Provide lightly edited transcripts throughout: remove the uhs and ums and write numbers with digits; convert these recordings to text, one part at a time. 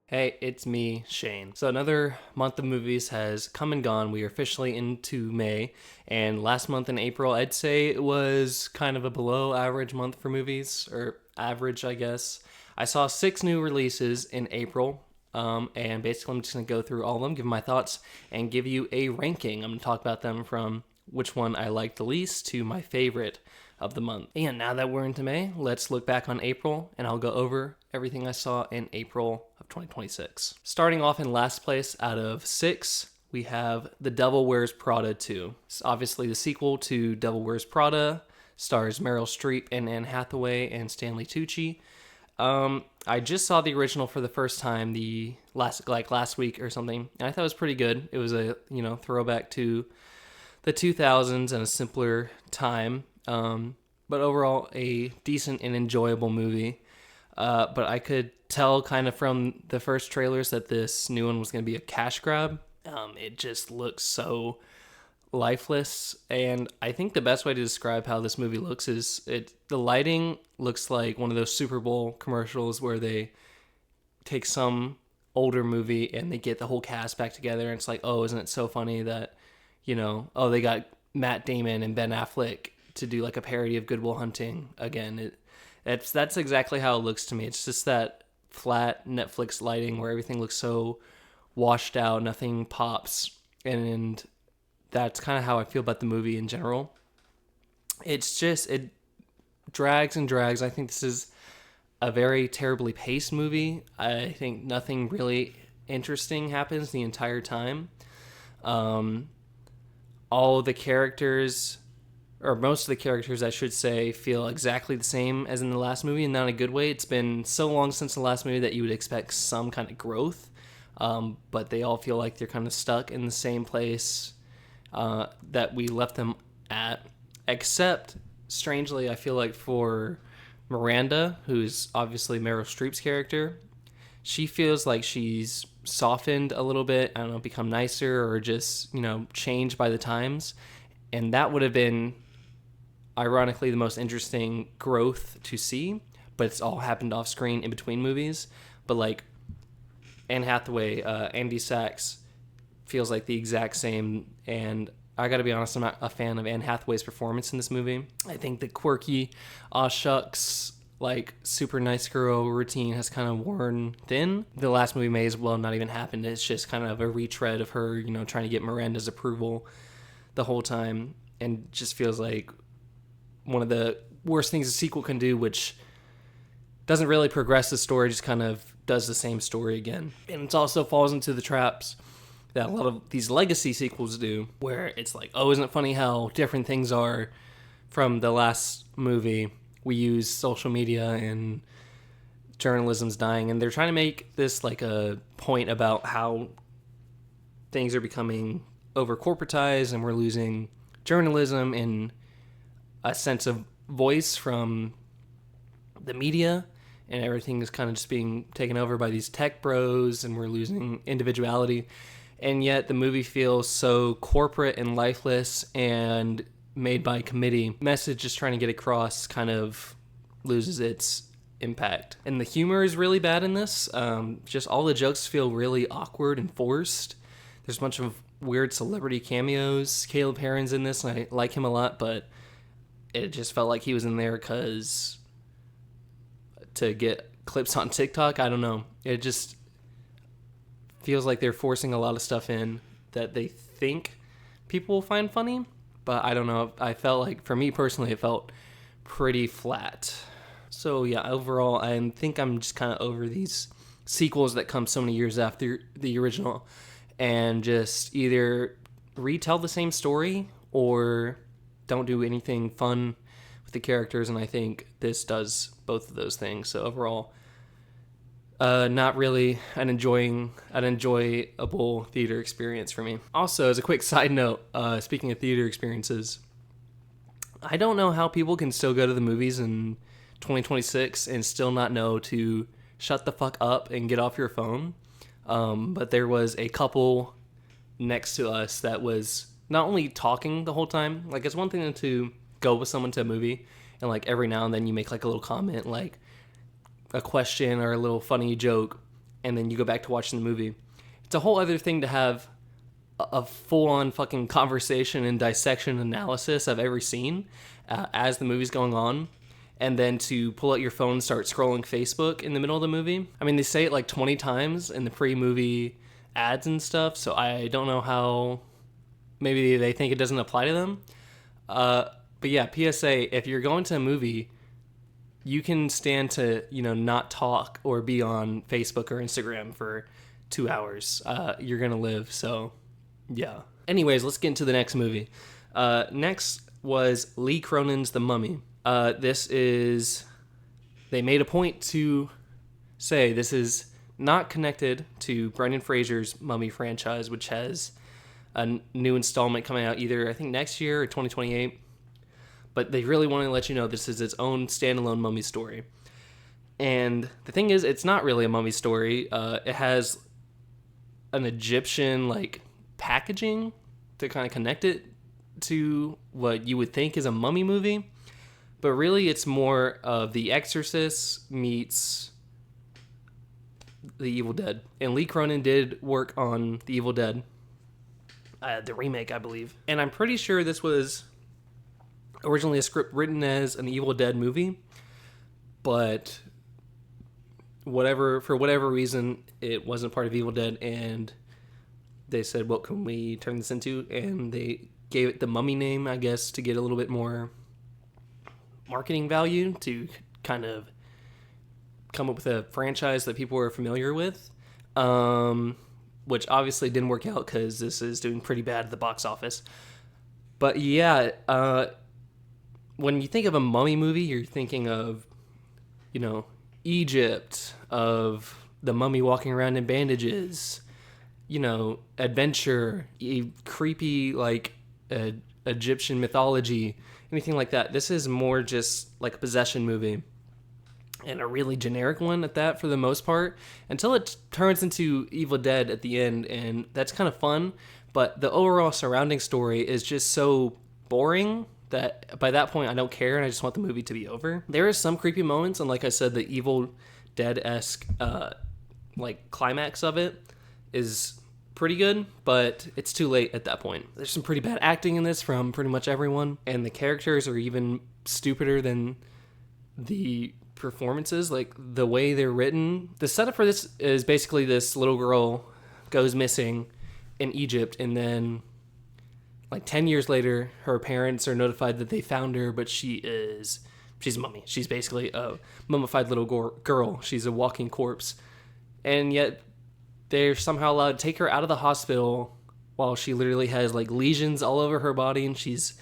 Hey, it's me, Shane. So another month of movies has come and gone. We are officially into May, and last month in April, I'd say it was kind of a below average month for movies, or average, I guess. I saw 6 new releases in April, and basically I'm just going to go through all of them, give my thoughts, and give you a ranking. I'm going to talk about them from which one I liked the least to my favorite of the month. And now that we're into May, let's look back on April and I'll go over everything I saw in April of 2026. Starting off in last place out of 6, we have The Devil Wears Prada 2. It's obviously the sequel to Devil Wears Prada, stars Meryl Streep and Anne Hathaway and Stanley Tucci. I just saw the original for the first time the last week or something, and I thought it was pretty good. It was a throwback to the 2000s and a simpler time. But overall, a decent and enjoyable movie. But I could tell kind of from the first trailers that this new one was going to be a cash grab. It just looks so lifeless, and I think the best way to describe how this movie looks is the lighting looks like one of those Super Bowl commercials where they take some older movie and they get the whole cast back together, and it's like, oh, isn't it so funny that they got Matt Damon and Ben Affleck to do like a parody of Good Will Hunting again. That's exactly how it looks to me. It's just that flat Netflix lighting where everything looks so washed out, nothing pops, and that's kind of how I feel about the movie in general. It drags and drags. I think this is a very terribly paced movie. I think nothing really interesting happens the entire time. All the characters, or most of the characters, I should say, feel exactly the same as in the last movie, and not in a good way. It's been so long since the last movie that you would expect some kind of growth, but they all feel like they're kind of stuck in the same place that we left them at. Except, strangely, I feel like for Miranda, who's obviously Meryl Streep's character, she feels like she's softened a little bit, I don't know, become nicer or just, changed by the times. And that would have been, ironically, the most interesting growth to see, but it's all happened off screen in between movies. But like Anne Hathaway, Andy Sachs feels like the exact same, and I gotta be honest, I'm not a fan of Anne Hathaway's performance in this movie. I think the quirky, aw shucks, like super nice girl routine has kind of worn thin. The last movie may as well not even happen. It's just kind of a retread of her, trying to get Miranda's approval the whole time, and just feels like one of the worst things a sequel can do, which doesn't really progress the story, just kind of does the same story again. And it also falls into the traps that a lot of these legacy sequels do, where it's like, oh, isn't it funny how different things are from the last movie? We use social media and journalism's dying, and they're trying to make this like a point about how things are becoming over corporatized and we're losing journalism and a sense of voice from the media, and everything is kind of just being taken over by these tech bros, and we're losing individuality. And yet the movie feels so corporate and lifeless and made by committee. Message just trying to get across kind of loses its impact. And the humor is really bad in this. Just all the jokes feel really awkward and forced. There's a bunch of weird celebrity cameos. Caleb Herron's in this, and I like him a lot, but it just felt like he was in there because to get clips on TikTok. I don't know. It just feels like they're forcing a lot of stuff in that they think people will find funny, but I don't know. I felt like, for me personally, it felt pretty flat. So yeah, overall, I think I'm just kind of over these sequels that come so many years after the original and just either retell the same story or don't do anything fun with the characters, and I think this does both of those things. So overall, not really an enjoyable theater experience for me. Also, as a quick side note, speaking of theater experiences, I don't know how people can still go to the movies in 2026 and still not know to shut the fuck up and get off your phone. But there was a couple next to us that was not only talking the whole time, like it's one thing to go with someone to a movie and like every now and then you make like a little comment, like a question or a little funny joke, and then you go back to watching the movie. It's a whole other thing to have a full-on fucking conversation and dissection analysis of every scene as the movie's going on, and then to pull out your phone and start scrolling Facebook in the middle of the movie. I mean, they say it like 20 times in the pre-movie ads and stuff, so I don't know how maybe they think it doesn't apply to them. But yeah, PSA, if you're going to a movie, you can stand to, not talk or be on Facebook or Instagram for 2 hours. You're going to live, so yeah. Anyways, let's get into the next movie. Next was Lee Cronin's The Mummy. They made a point to say this is not connected to Brendan Fraser's Mummy franchise, which has a new installment coming out either, I think, next year or 2028. But they really want to let you know this is its own standalone mummy story. And the thing is, it's not really a mummy story. It has an Egyptian, packaging to kind of connect it to what you would think is a mummy movie. But really, it's more of The Exorcist meets The Evil Dead. And Lee Cronin did work on The Evil Dead, the remake, I believe. And I'm pretty sure this was originally a script written as an Evil Dead movie, but for whatever reason, it wasn't part of Evil Dead, and they said, what can we turn this into? And they gave it the Mummy name, I guess, to get a little bit more marketing value, to kind of come up with a franchise that people were familiar with, which obviously didn't work out because this is doing pretty bad at the box office. But yeah, when you think of a mummy movie, you're thinking of, Egypt, of the mummy walking around in bandages, adventure, creepy, Egyptian mythology, anything like that. This is more just like a possession movie, and a really generic one at that for the most part, until it turns into Evil Dead at the end, and that's kind of fun, but the overall surrounding story is just so boring that by that point I don't care, and I just want the movie to be over. There is some creepy moments, and like I said, the Evil Dead-esque climax of it is pretty good, but it's too late at that point. There's some pretty bad acting in this from pretty much everyone, and the characters are even stupider than the performances, the way they're written. The setup for this is basically this little girl goes missing in Egypt, and then 10 years later, her parents are notified that they found her, but she's a mummy. She's basically a mummified little girl. She's a walking corpse. And yet, they're somehow allowed to take her out of the hospital while she literally has, lesions all over her body, and she's,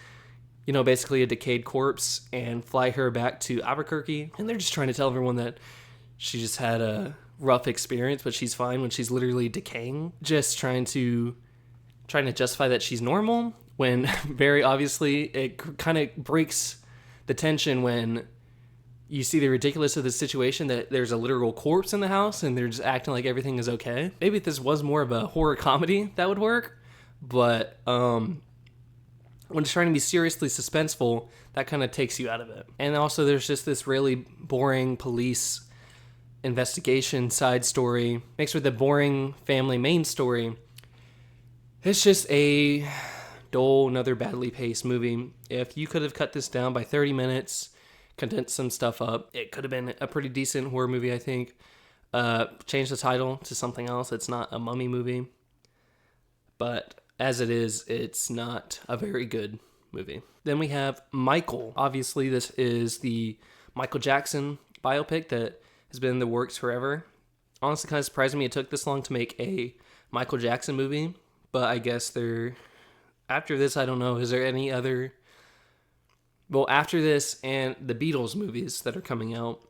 basically a decayed corpse, and fly her back to Albuquerque. And they're just trying to tell everyone that she just had a rough experience, but she's fine when she's literally decaying. Just trying to justify that she's normal, when very obviously it kind of breaks the tension when you see the ridiculous of the situation, that there's a literal corpse in the house and they're just acting like everything is okay. Maybe if this was more of a horror comedy, that would work, but when it's trying to be seriously suspenseful, that kind of takes you out of it. And also there's just this really boring police investigation side story mixed with a boring family main story. It's just a dull, another badly paced movie. If you could have cut this down by 30 minutes, condensed some stuff up, it could have been a pretty decent horror movie, I think. Change the title to something else. It's not a mummy movie. But as it is, it's not a very good movie. Then we have Michael. Obviously, this is the Michael Jackson biopic that has been in the works forever. Honestly, kind of surprised me it took this long to make a Michael Jackson movie. But I guess after this, I don't know, is there any other... Well, after this and the Beatles movies that are coming out,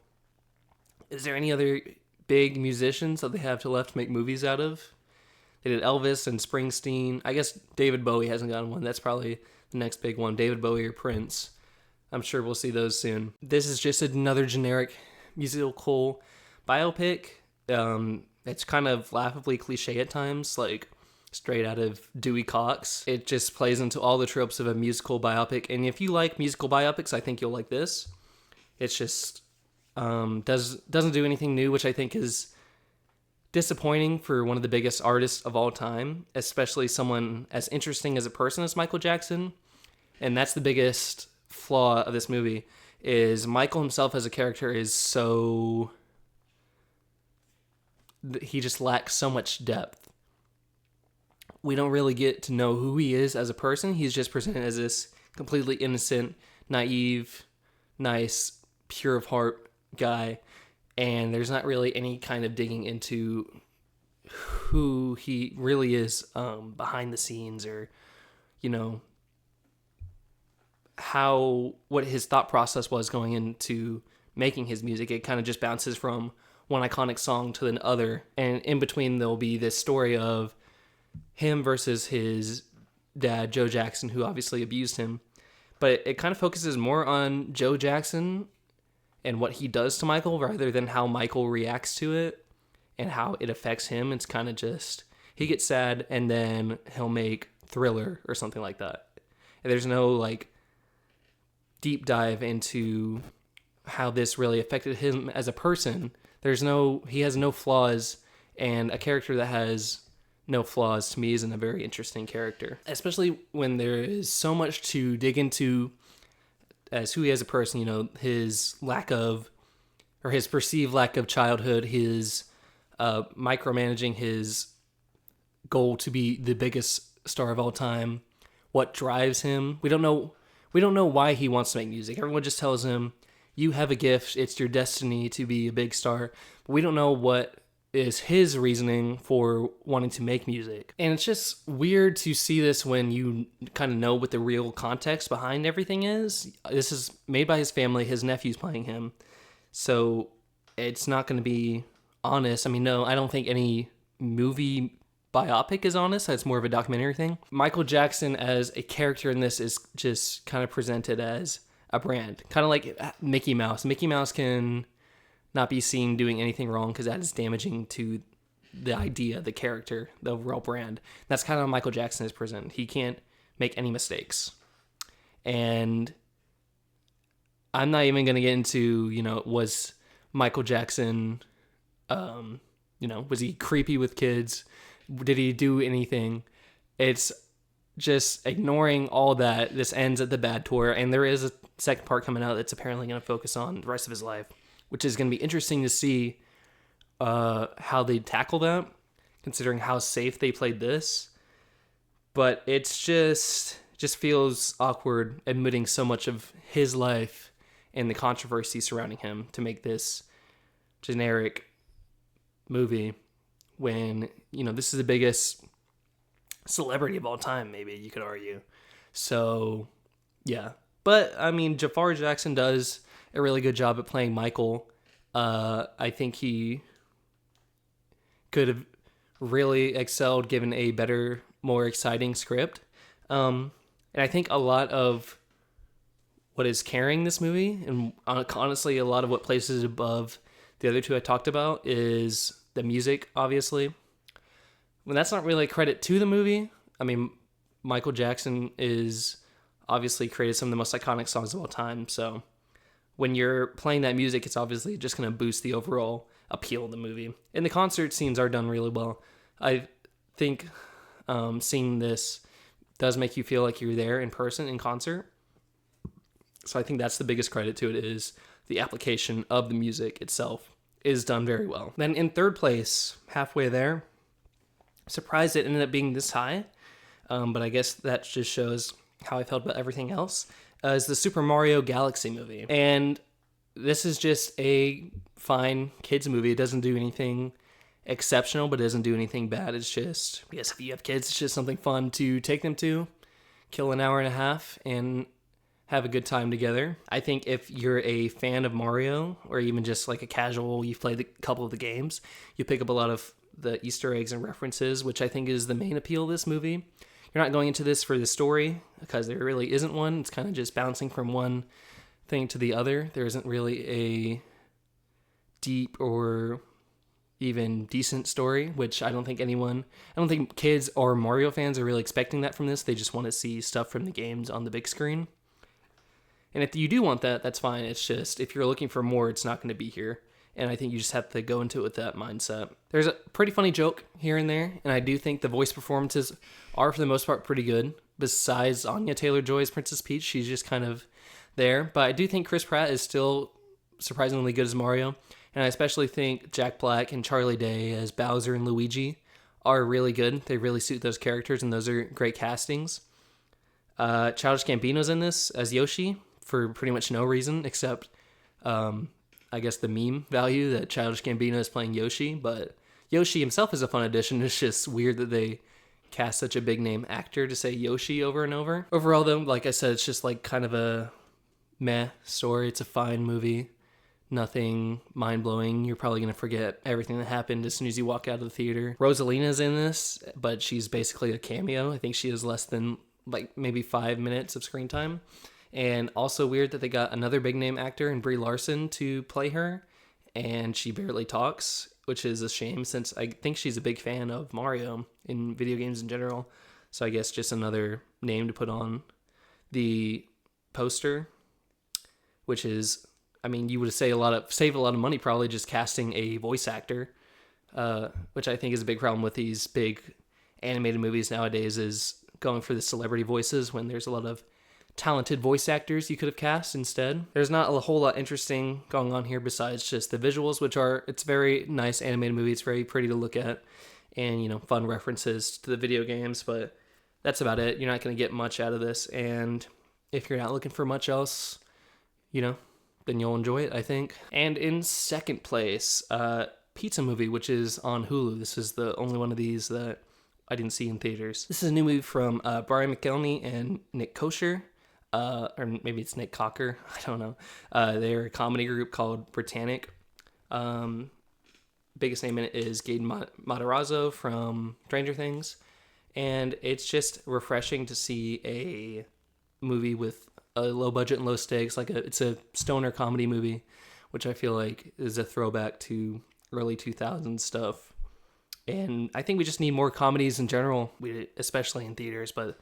is there any other big musicians that they have to left to make movies out of? They did Elvis and Springsteen. I guess David Bowie hasn't gotten one. That's probably the next big one. David Bowie or Prince. I'm sure we'll see those soon. This is just another generic musical biopic. It's kind of laughably cliche at times, straight out of Dewey Cox. It just plays into all the tropes of a musical biopic, and if you like musical biopics, I think you'll like this. It's just doesn't do anything new, which I think is disappointing for one of the biggest artists of all time, especially someone as interesting as a person as Michael Jackson. And that's the biggest flaw of this movie, is Michael himself as a character is so... he just lacks so much depth. We don't really get to know who he is as a person. He's just presented as this completely innocent, naive, nice, pure of heart guy. And there's not really any kind of digging into who he really is behind the scenes, or, you know, what his thought process was going into making his music. It kind of just bounces from one iconic song to the other. And in between, there'll be this story of him versus his dad, Joe Jackson, who obviously abused him. But it kind of focuses more on Joe Jackson and what he does to Michael rather than how Michael reacts to it and how it affects him. It's kind of just, he gets sad and then he'll make Thriller or something like that. And there's no like deep dive into how this really affected him as a person. He has no flaws, and a character that has no flaws to me isn't a very interesting character, especially when there is so much to dig into as who he is as a person. You know, his perceived lack of childhood, his micromanaging his goal to be the biggest star of all time, what drives him. We don't know why he wants to make music. Everyone just tells him, you have a gift, it's your destiny to be a big star. But we don't know what is his reasoning for wanting to make music. And it's just weird to see this when you kind of know what the real context behind everything is. This is made by his family, his nephew's playing him. So it's not going to be honest. I mean, no, I don't think any movie biopic is honest. It's more of a documentary thing. Michael Jackson as a character in this is just kind of presented as a brand. Kind of like Mickey Mouse. Mickey Mouse can not be seen doing anything wrong because that is damaging to the idea, the character, the overall brand. That's kind of how Michael Jackson is presented. He can't make any mistakes. And I'm not even going to get into, was Michael Jackson, was he creepy with kids? Did he do anything? It's just ignoring all that. This ends at the bad tour, and there is a second part coming out that's apparently going to focus on the rest of his life, which is going to be interesting to see how they tackle that, considering how safe they played this. But it's just feels awkward admitting so much of his life and the controversy surrounding him to make this generic movie when, this is the biggest celebrity of all time, maybe you could argue. So, yeah. But, I mean, Jafar Jackson does a really good job at playing Michael. I think he could have really excelled given a better, more exciting script. And I think a lot of what is carrying this movie, and honestly, a lot of what places it above the other two I talked about, is the music, obviously. When that's not really a credit to the movie. I mean, Michael Jackson is obviously created some of the most iconic songs of all time. So when you're playing that music, it's obviously just going to boost the overall appeal of the movie. And the concert scenes are done really well. I think seeing this does make you feel like you're there in person in concert. So I think that's the biggest credit to it, is the application of the music itself is done very well. Then in third place, halfway there, surprised it ended up being this high, but I guess that just shows how I felt about everything else, is the Super Mario Galaxy movie. And this is just a fine kids movie. It doesn't do anything exceptional, but it doesn't do anything bad. It's just, I guess if you have kids, it's just something fun to take them to, kill an hour and a half, and have a good time together. I think if you're a fan of Mario, or even just like a casual, you've played a couple of the games, you pick up a lot of the Easter eggs and references, which I think is the main appeal of this movie. You're not going into this for the story, because there really isn't one. It's kind of just bouncing from one thing to the other. There isn't really a deep or even decent story, which I don't think kids or Mario fans are really expecting that from this. They just want to see stuff from the games on the big screen. And if you do want that, that's fine. It's just, if you're looking for more, it's not going to be here. And I think you just have to go into it with that mindset. There's a pretty funny joke here and there, and I do think the voice performances are, for the most part, pretty good. Besides Anya Taylor-Joy's Princess Peach, she's just kind of there. But I do think Chris Pratt is still surprisingly good as Mario. And I especially think Jack Black and Charlie Day as Bowser and Luigi are really good. They really suit those characters, and those are great castings. Childish Gambino's in this as Yoshi for pretty much no reason except, I guess, the meme value that Childish Gambino is playing Yoshi. But Yoshi himself is a fun addition. It's just weird that they cast such a big name actor to say Yoshi over and over. Overall, though, like I said, it's just like kind of a meh story. It's a fine movie. Nothing mind-blowing. You're probably going to forget everything that happened as soon as you walk out of the theater. Rosalina's in this, but she's basically a cameo. I think she has less than like maybe 5 minutes of screen time. And also weird that they got another big name actor in Brie Larson to play her, and she barely talks, which is a shame since I think she's a big fan of Mario in video games in general. So I guess just another name to put on the poster, which is, I mean, you would save a lot of money probably just casting a voice actor, which I think is a big problem with these big animated movies nowadays, is going for the celebrity voices when there's a lot of talented voice actors you could have cast instead. There's not a whole lot interesting going on here besides just the visuals, which are, it's very nice animated movie. It's very pretty to look at, and, you know, fun references to the video games, but that's about it. You're not going to get much out of this, and if you're not looking for much else, you know, then you'll enjoy it, I think. And in second place, Pizza Movie, which is on Hulu. This is the only one of these that I didn't see in theaters. This is a new movie from Brian McElhenney and Nick Kosher. Or maybe it's Nick Cocker. I don't know. They're a comedy group called Britannic. Biggest name in it is Gaten Matarazzo from Stranger Things. And it's just refreshing to see a movie with a low budget and low stakes. It's a stoner comedy movie, which I feel like is a throwback to early 2000s stuff. And I think we just need more comedies in general, especially in theaters, but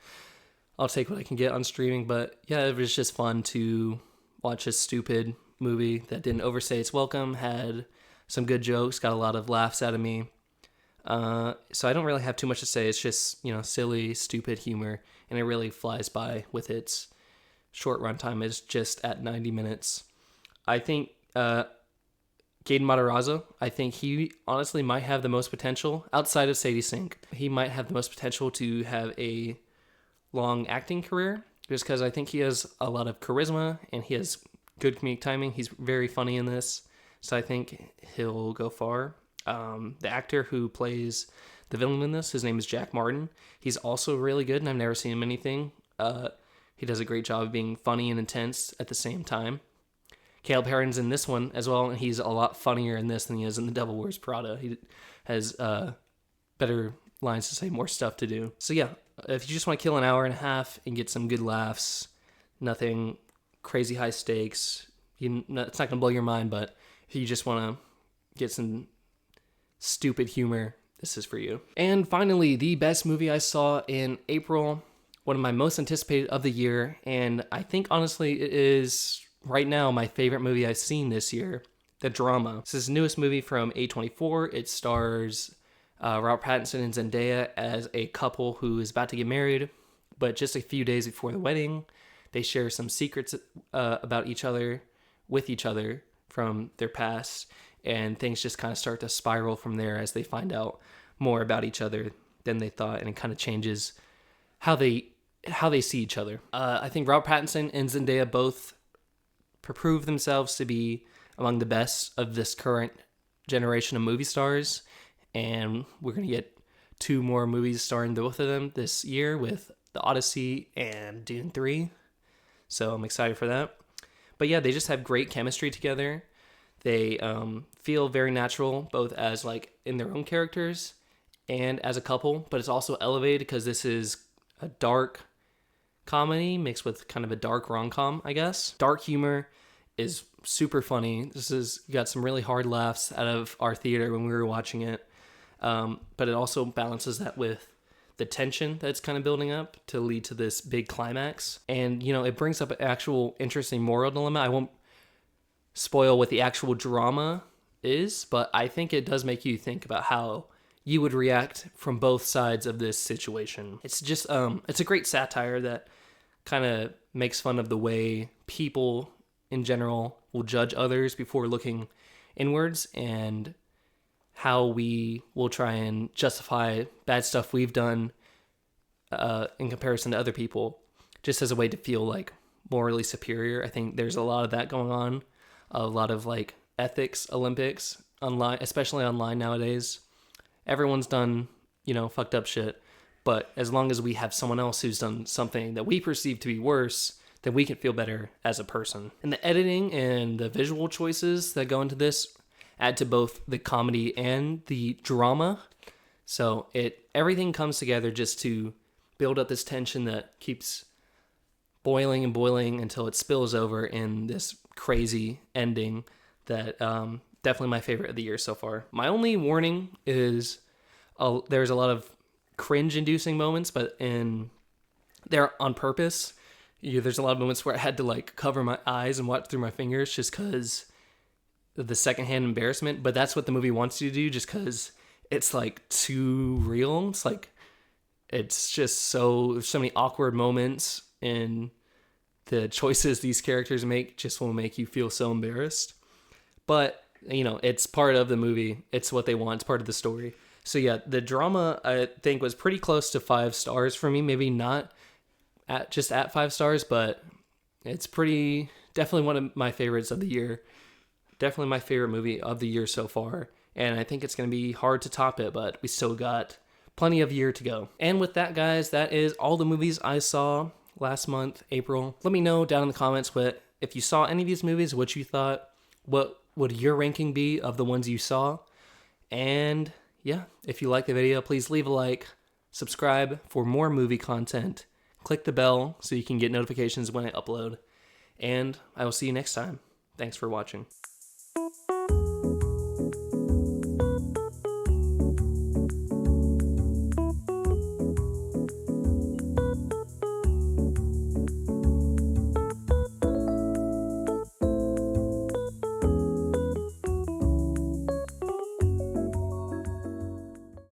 I'll take what I can get on streaming. But yeah, it was just fun to watch a stupid movie that didn't overstay its welcome, had some good jokes, got a lot of laughs out of me. So I don't really have too much to say. It's just, you know, silly, stupid humor, and it really flies by with its short runtime. It's just at 90 minutes. I think Gaten Matarazzo, I think he honestly might have the most potential outside of Sadie Sink. He might have the most potential to have a long acting career, just because I think he has a lot of charisma and he has good comedic timing. He's very funny in this, so I think he'll go far. The actor who plays the villain in this, his name is Jack Martin. He's also really good, and I've never seen him in anything. He does a great job of being funny and intense at the same time. Caleb Herron's in this one as well, and he's a lot funnier in this than he is in The Devil Wears Prada. He has better lines to say, more stuff to do. So yeah, if you just want to kill an hour and a half and get some good laughs, nothing crazy high stakes, it's not going to blow your mind, but if you just want to get some stupid humor, this is for you. And finally, the best movie I saw in April, one of my most anticipated of the year, and I think honestly it is right now my favorite movie I've seen this year, The Drama. This is the newest movie from A24. It stars Robert Pattinson and Zendaya as a couple who is about to get married, but just a few days before the wedding, they share some secrets about each other, with each other from their past, and things just kind of start to spiral from there as they find out more about each other than they thought, and it kind of changes how they see each other. I think Robert Pattinson and Zendaya both prove themselves to be among the best of this current generation of movie stars, and we're going to get 2 more movies starring both of them this year with The Odyssey and Dune 3, so I'm excited for that. But yeah, they just have great chemistry together. They feel very natural, both as like in their own characters and as a couple, but it's also elevated because this is a dark comedy mixed with kind of a dark rom-com, I guess. Dark humor is super funny. Got some really hard laughs out of our theater when we were watching it. But it also balances that with the tension that's kind of building up to lead to this big climax. And, you know, it brings up an actual interesting moral dilemma. I won't spoil what the actual drama is, but I think it does make you think about how you would react from both sides of this situation. It's just it's a great satire that kind of makes fun of the way people in general will judge others before looking inwards, and how we will try and justify bad stuff we've done in comparison to other people, just as a way to feel like morally superior. I think there's a lot of that going on, a lot of like ethics Olympics online, especially online nowadays. Everyone's done, fucked up shit, but as long as we have someone else who's done something that we perceive to be worse, then we can feel better as a person. And the editing and the visual choices that go into this add to both the comedy and the drama. So everything comes together just to build up this tension that keeps boiling and boiling until it spills over in this crazy ending that definitely my favorite of the year so far. My only warning is there's a lot of cringe-inducing moments, but they're on purpose. There's a lot of moments where I had to like cover my eyes and watch through my fingers just because of the secondhand embarrassment. But that's what the movie wants you to do, just because it's like too real. It's like it's just there's so many awkward moments, and the choices these characters make just will make you feel so embarrassed. But it's part of the movie. It's what they want. It's part of the story. So yeah, the drama I think was pretty close to 5 stars for me. Maybe not at 5 stars, but it's definitely one of my favorites of the year. Definitely my favorite movie of the year so far. And I think it's going to be hard to top it, but we still got plenty of year to go. And with that, guys, that is all the movies I saw last month, April. Let me know down in the comments if you saw any of these movies, what you thought. What would your ranking be of the ones you saw? And yeah, if you like the video, please leave a like, subscribe for more movie content, click the bell so you can get notifications when I upload, and I will see you next time. Thanks for watching.